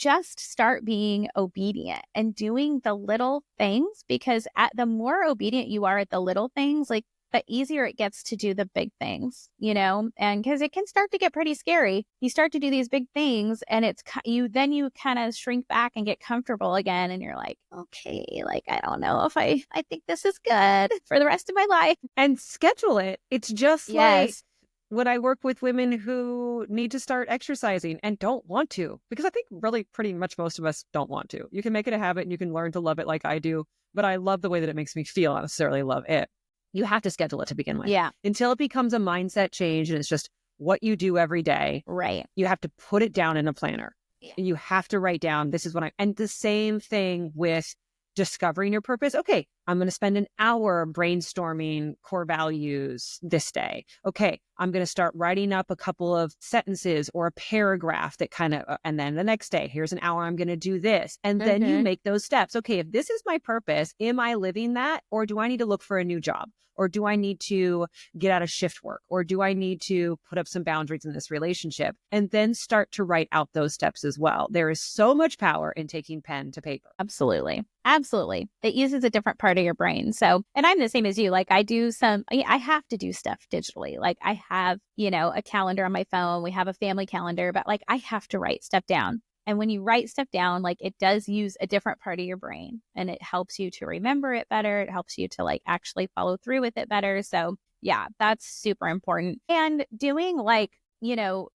just start being obedient and doing the little things, because the more obedient you are at the little things, like the easier it gets to do the big things, and because it can start to get pretty scary. You start to do these big things and you kind of shrink back and get comfortable again. And you're like, okay, like, I don't know if I think this is good for the rest of my life. And schedule it. It's just like Yes. when I work with women who need to start exercising and don't want to, because I think really pretty much most of us don't want to. You can make it a habit and you can learn to love it like I do, but I love the way that it makes me feel. I don't necessarily love it. You have to schedule it to begin with. Yeah. Until it becomes a mindset change and it's just what you do every day. Right. You have to put it down in a planner. Yeah. You have to write down, this is what and the same thing with discovering your purpose. Okay, I'm going to spend an hour brainstorming core values this day. Okay, I'm going to start writing up a couple of sentences or a paragraph that kind of, and then the next day, here's an hour, I'm going to do this. And then you make those steps. Okay, if this is my purpose, am I living that? Or do I need to look for a new job? Or do I need to get out of shift work? Or do I need to put up some boundaries in this relationship? And then start to write out those steps as well. There is so much power in taking pen to paper. Absolutely. Absolutely. It uses a different part of your brain. So, and I'm the same as you. Like I have to do stuff digitally. Like I have, a calendar on my phone. We have a family calendar, but like I have to write stuff down. And when you write stuff down, like it does use a different part of your brain and it helps you to remember it better. It helps you to like actually follow through with it better. So yeah, that's super important. And doing little,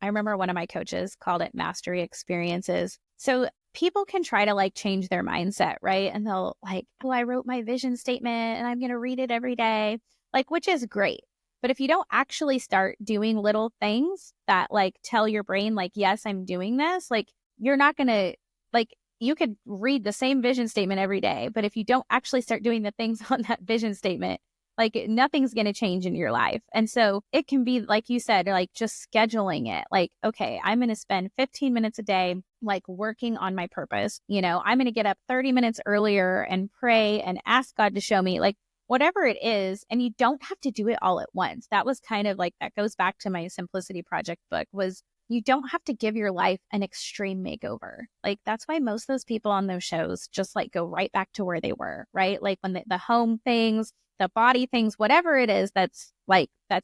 I remember one of my coaches called it mastery experiences. So people can try to like change their mindset, right? And they'll like, oh, I wrote my vision statement and I'm going to read it every day, like, which is great. But if you don't actually start doing little things that like tell your brain, like, yes, I'm doing this, like, you're not going to, like, you could read the same vision statement every day. But if you don't actually start doing the things on that vision statement, like nothing's going to change in your life. And so it can be, like you said, like just scheduling it. Like, okay, I'm going to spend 15 minutes a day, like working on my purpose. I'm going to get up 30 minutes earlier and pray and ask God to show me, like, whatever it is. And you don't have to do it all at once. That was kind of like, that goes back to my Simplicity Project book, was you don't have to give your life an extreme makeover. Like that's why most of those people on those shows just like go right back to where they were, right? Like when the home things, the body things, whatever it is that's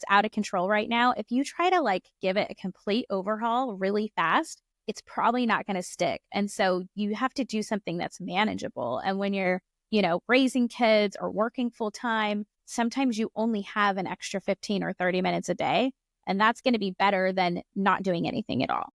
out of control right now, if you try to like give it a complete overhaul really fast, it's probably not going to stick. And so you have to do something that's manageable. And when you're, raising kids or working full time, sometimes you only have an extra 15 or 30 minutes a day. And that's going to be better than not doing anything at all.